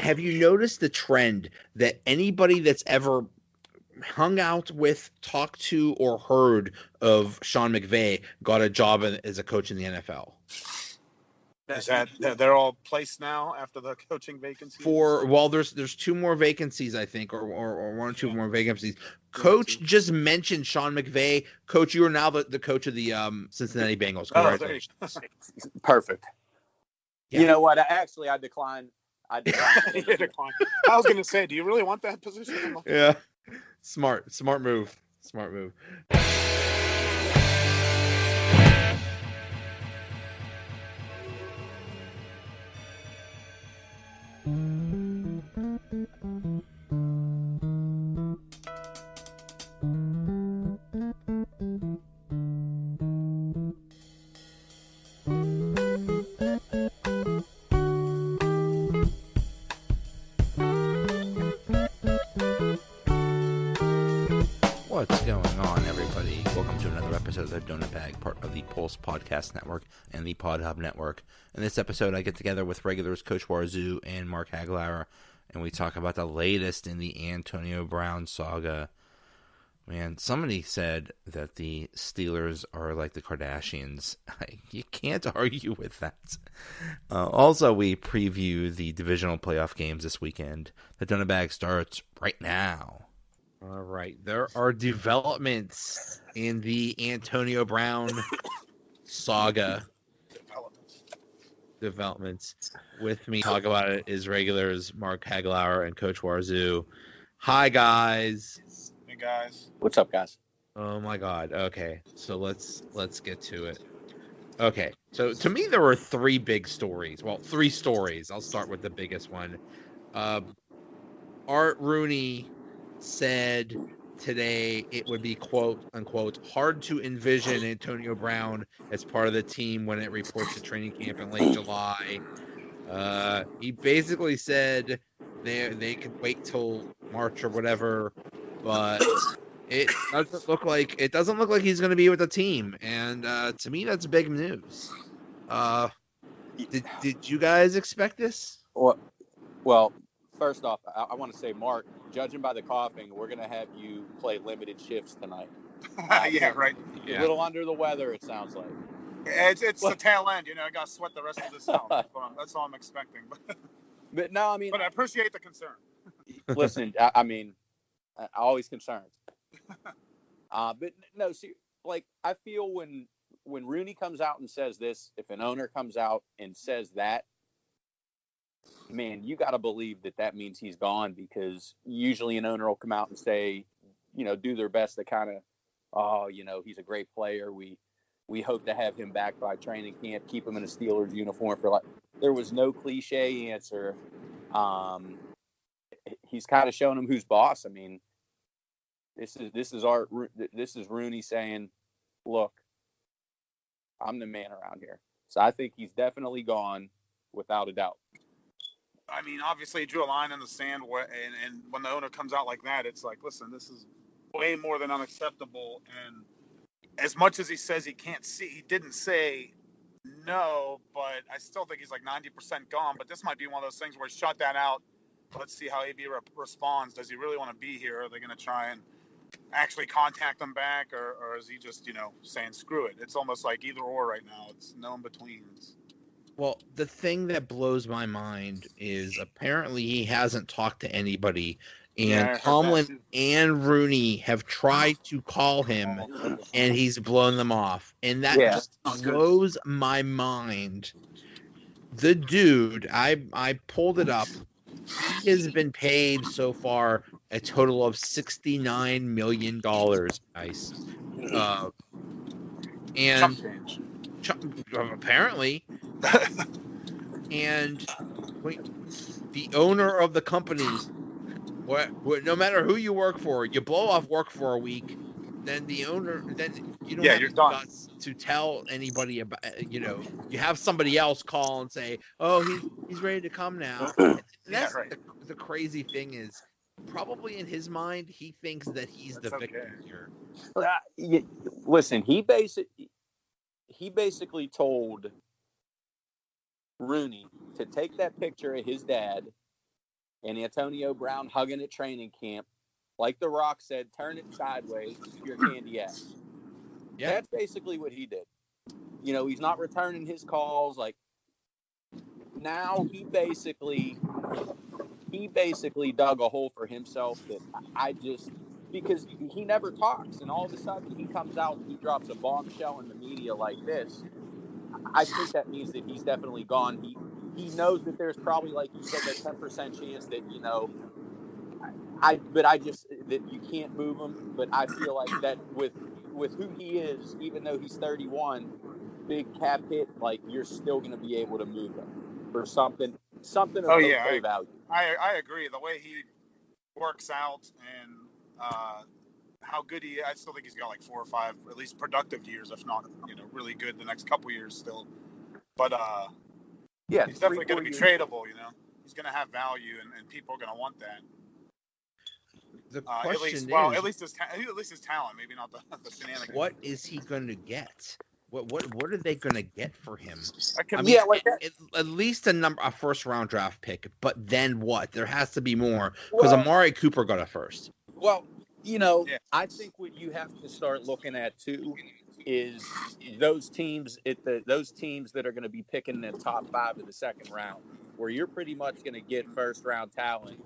have you noticed the trend that anybody that's ever hung out with, talked to, or heard of Sean McVay got a job as a coach in the NFL? Is that they're all placed now after the coaching vacancy? There's 2 more vacancies, I think, or 1 or 2 more vacancies. Coach just mentioned Sean McVay. Coach, you are now the coach of the Cincinnati Bengals. Congratulations. Perfect. Yeah. You know what? I declined. I was going to say, do you really want that position? Yeah. Smart move. What's going on, everybody? Welcome to another episode of the Donut Bag, part of the Pulse Podcast Network and the Pod Hub Network. In this episode, I get together with regulars Coach Warzu and Mark Hagelauer, and we talk about the latest in the Antonio Brown saga. Man, somebody said that the Steelers are like the Kardashians. You can't argue with that. Also, we preview the divisional playoff games this weekend. The Donut Bag starts right now. All right, there are developments in the Antonio Brown saga. Developments. With me, talk about it is regulars Mark Hagelauer and Coach Warzu. Hi, guys. Hey, guys. What's up, guys? Oh my God. Okay, so let's get to it. Okay, so to me there were 3 big stories. Well, 3 stories. I'll start with the biggest one. Art Rooney said today it would be, quote unquote, hard to envision Antonio Brown as part of the team when it reports to training camp in late July. He basically said they could wait till March or whatever, but it doesn't look like he's going to be with the team, and to me that's big news. Did you guys expect this? Well, first off, I want to say, Mark, judging by the coughing, we're going to have you play limited shifts tonight. Yeah, right. A little under the weather, it sounds like. It's the tail end, I got to sweat the rest of this out. That's all I'm expecting. But no, I mean... But I appreciate the concern. Listen, I'm always concerned. But no, see, like, I feel when Rooney comes out and says this, if an owner comes out and says that, man, you got to believe that means he's gone, because usually an owner will come out and say, do their best to kind of, he's a great player. We hope to have him back by training camp, keep him in a Steelers uniform for life. There was no cliche answer. He's kind of showing him who's boss. I mean, this is Rooney saying, look, I'm the man around here. So I think he's definitely gone without a doubt. I mean, obviously he drew a line in the sand, and when the owner comes out like that, it's like, listen, this is way more than unacceptable. And as much as he says he can't see, he didn't say no, but I still think he's like 90% gone. But this might be one of those things where he shut that out. Let's see how AB responds. Does he really want to be here? Are they going to try and actually contact him back, or is he just, saying screw it? It's almost like either or right now. It's no in between. Well, the thing that blows my mind is apparently he hasn't talked to anybody, and Tomlin and Rooney have tried to call him, and he's blown them off. And that just blows my mind. The dude, I pulled it up. He has been paid so far a total of $69 million, guys. And apparently, and the owner of the company, no matter who you work for, you blow off work for a week, then the owner, then you don't have the guts to tell anybody about, you have somebody else call and say, oh, he's ready to come now. That's the crazy thing is, probably in his mind, he thinks that he's the victim here. Listen, he basically told Rooney to take that picture of his dad and Antonio Brown hugging at training camp. Like The Rock said, turn it sideways, your candy ass. Yeah. That's basically what he did. You know, he's not returning his calls. Like, now he basically dug a hole for himself that because he never talks, and all of a sudden he comes out and he drops a bombshell in the media like this. I think that means that he's definitely gone. He knows that there's probably, like you said, that 10% chance that, you know, that you can't move him. But I feel like that with who he is, even though he's 31, big cap hit, like, you're still going to be able to move him for something of okay value. I agree. The way he works out and how good I still think he's got like 4 or 5 at least productive years, if not, you know, really good the next couple years still. But yeah, he's definitely going to be tradable. You know, he's going to have value, and people are going to want that. The question at least his talent, maybe not the shenanigans. What is he going to get? What are they going to get for him? At least a first round draft pick, but then what? There has to be more, because Amari Cooper got a first. Well, you know, I think what you have to start looking at too is those teams that are going to be picking the top 5 of the second round, where you're pretty much going to get first round talent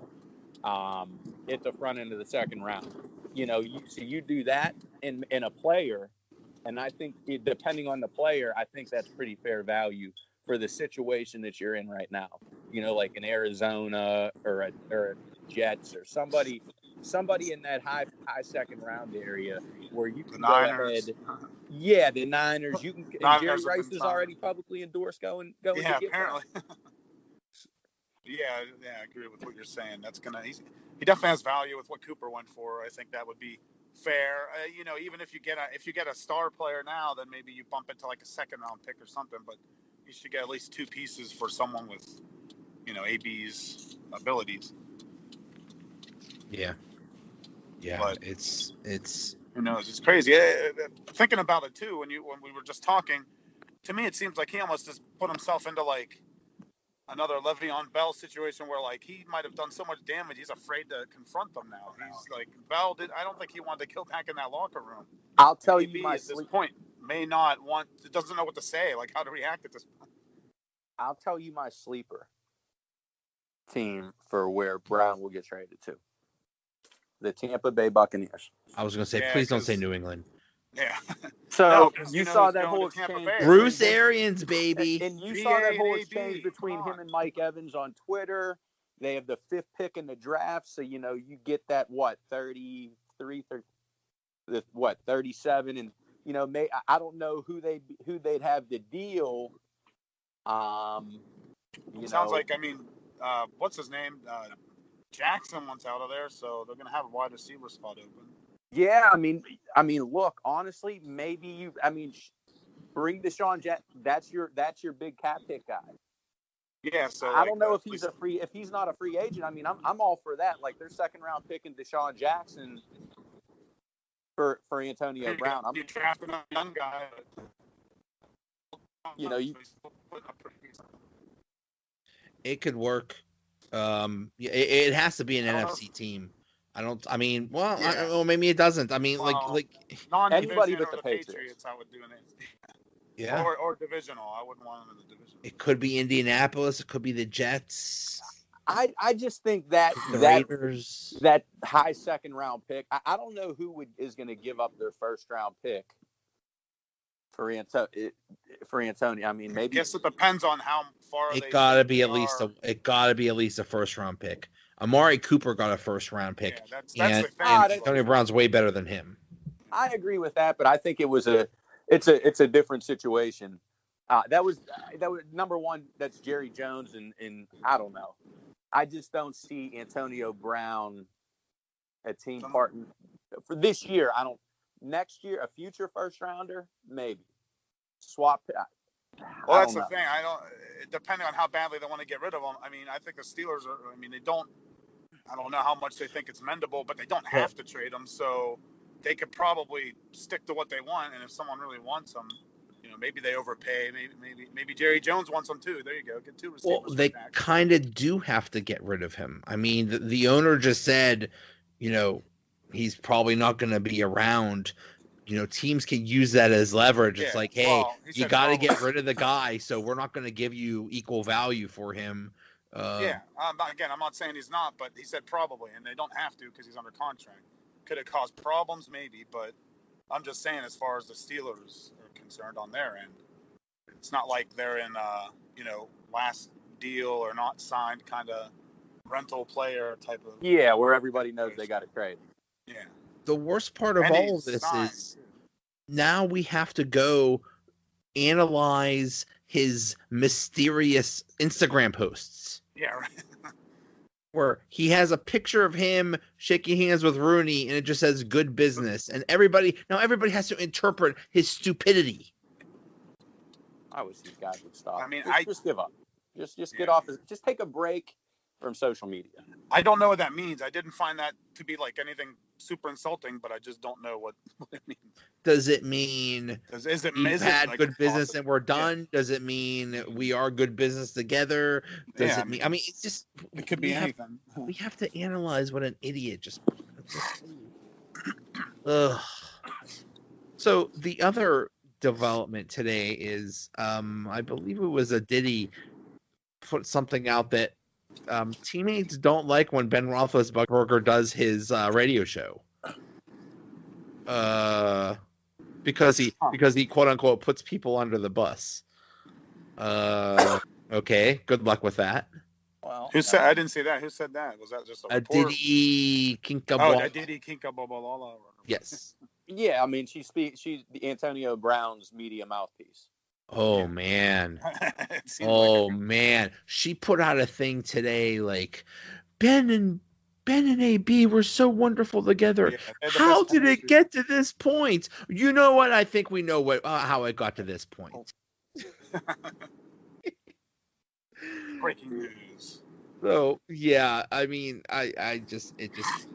at the front end of the second round. You know, you do that in a player. And I think, depending on the player, I think that's pretty fair value for the situation that you're in right now. You know, like in Arizona or a Jets or somebody in that high second round area where you can go ahead. Yeah, the Niners. You can. And Jerry Rice has already publicly endorsed going. Yeah, apparently. Yeah, I agree with what you're saying. He definitely has value with what Cooper went for. I think that would be fair. You know, even if you get a star player now, then maybe you bump into like a second round pick or something. But you should get at least 2 pieces for someone with, you know, AB's abilities. Yeah. But it's who knows? It's crazy. Thinking about it too, when we were just talking, to me it seems like he almost just put himself into like another Le'Veon Bell situation where, like, he might have done so much damage, he's afraid to confront them now. He's like, Bell I don't think he wanted to kill back in that locker room. I'll tell you at this point doesn't know what to say, like how to react at this point. I'll tell you my sleeper team for where Brown will get traded to. The Tampa Bay Buccaneers. I was going to say, please don't say New England. Yeah. So you saw that whole exchange. Bruce Arians, baby. And you saw that whole exchange between him and Mike Evans on Twitter. They have the 5th pick in the draft. So, you know, you get that, 37. And, you know, I don't know who they'd have the deal. Sounds like, I mean, what's his name? Jackson wants out of there. So they're going to have a wide receiver spot open. Yeah, I mean, look, honestly, maybe bring Deshaun Jackson. That's your big cap hit guy. Yeah, so I don't know if he's not a free agent. I mean, I'm all for that. Like, their second round pick in Deshaun Jackson for Antonio Brown. You drafted a young guy. You know, it could work. It has to be an NFC team. Maybe it doesn't. I mean, like anybody but the Patriots, I would do it. Yeah. Or divisional. I wouldn't want them in the division. It could be Indianapolis. It could be the Jets. I just think that Raiders. That high second round pick. I don't know who is going to give up their first round pick for Antonio. I mean, maybe. I guess it depends on how far. It gotta be at least a first round pick. Amari Cooper got a first round pick, that's and Antonio Brown's way better than him. I agree with that, but I think it's a different situation. That was number one. That's Jerry Jones, and I don't know. I just don't see Antonio Brown a team partner for this year. I don't. Next year, a future first rounder, maybe swap. Well, that's the thing. Depending on how badly they want to get rid of him. I mean, I think the Steelers are. I mean, they don't. I don't know how much they think it's mendable, but they don't have to trade him, so they could probably stick to what they want. And if someone really wants them, you know, maybe they overpay. Maybe Jerry Jones wants them too. There you go. Get 2 receivers. Well, they kind of do have to get rid of him. I mean, the owner just said, he's probably not going to be around. Teams can use that as leverage. It's like, hey, you got to get rid of the guy, so we're not going to give you equal value for him. Again, I'm not saying he's not, but he said probably, and they don't have to because he's under contract. Could it cause problems? Maybe, but I'm just saying as far as the Steelers are concerned on their end, it's not like they're in, last deal or not signed kind of rental player type of. Yeah, where everybody knows they got to trade. Yeah. The worst part of all of this is now we have to go analyze his mysterious Instagram posts. Yeah, right. Where he has a picture of him shaking hands with Rooney and it just says good business. And everybody has to interpret his stupidity. I wish these guys would stop. I mean, just give up. Just get off. Just take a break from social media. I don't know what that means. I didn't find that to be like anything super insulting, but I just don't know what it means. Does it mean we've had good business and we're done? Yeah. Does it mean we are good business together? Does it mean? I mean, it's just it could be anything. We have to analyze what an idiot just. Ugh. So the other development today is, I believe it was a Diddy put something out that. Teammates don't like when Ben Roethlisberger does his radio show, because he quote unquote puts people under the bus. Okay, good luck with that. Well, who said? I didn't see that. Who said that? Was that just a report? Diddy Kinkabola. Diddy Kinkabola. Yes. Yeah, I mean she's Antonio Brown's media mouthpiece. Oh man. Man. She put out a thing today like Ben and AB were so wonderful together. Yeah, how did it get to this point? You know what? I think we know how it got to this point. Breaking news. So yeah, I mean, it just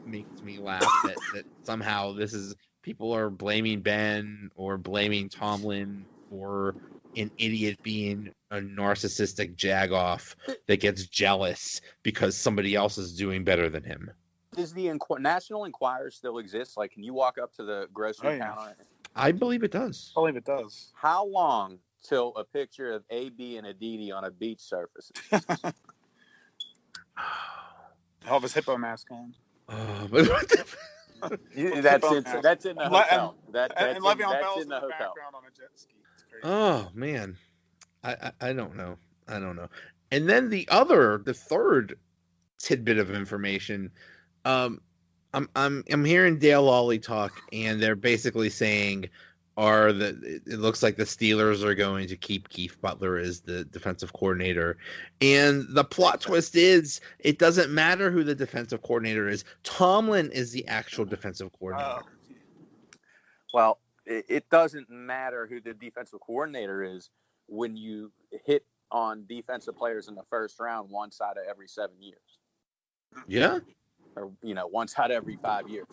makes me laugh that somehow this is people are blaming Ben or blaming Tomlin for an idiot being a narcissistic jagoff that gets jealous because somebody else is doing better than him. Does the National Enquirer still exist? Like, can you walk up to the grocery counter? I believe it does. How long till a picture of AB and Aditi on a beach surfaces? Elvis Hippo mask on. That's in the hotel. And Le'Veon Bell's in the hotel. Background on a jet ski. Oh man, I don't know. And then the third tidbit of information, I'm hearing Dale Lawley talk, and they're basically saying it looks like the Steelers are going to keep Keith Butler as the defensive coordinator, and the plot twist is it doesn't matter who the defensive coordinator is. Tomlin is the actual defensive coordinator. Well, it doesn't matter who the defensive coordinator is when you hit on defensive players in the first round once out of every 7 years. Yeah. Or, once out of every 5 years.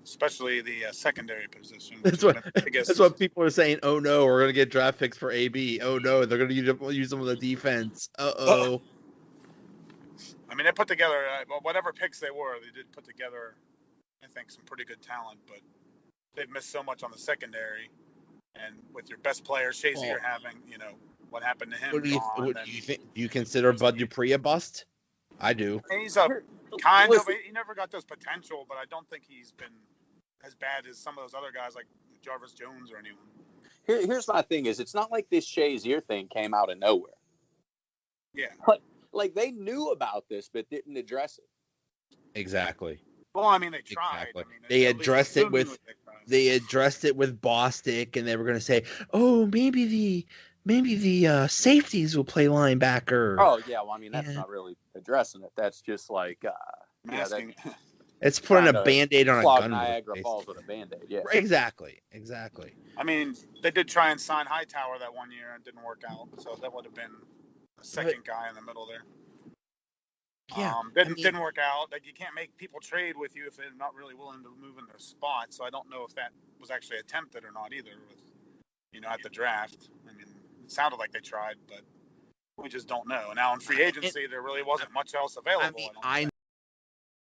Especially the secondary position. That's what people are saying. Oh, no, we're going to get draft picks for AB. Oh, no, they're going to use some of the defense. Uh-oh. I mean, they put together, whatever picks they did put together, I think, some pretty good talent, but they've missed so much on the secondary, and with your best player, Shazier having, what happened to him. What do you think? Do you consider Bud Dupree a bust? I do. He's a kind of. He never got those potential, but I don't think he's been as bad as some of those other guys like Jarvis Jones or anyone. Here's my thing: is it's not like this Shazier thing came out of nowhere. Yeah. Like they knew about this, but didn't address it. Exactly. Well, I mean, they tried. Exactly. They addressed it with Bostic, and they were going to say, "Oh, maybe the safeties will play linebacker." Oh yeah, well, I mean that's not really addressing it. That's just like it's putting a Band-Aid on a gun. Niagara Falls with a Band-Aid. Yeah. Exactly. I mean, they did try and sign Hightower that 1 year and it didn't work out, so that would have been a second guy in the middle there. Yeah, didn't work out. Like you can't make people trade with you if they're not really willing to move in their spot. So I don't know if that was actually attempted or not either. at the draft. I mean, it sounded like they tried, but we just don't know. And now in free agency, there really wasn't much else available. I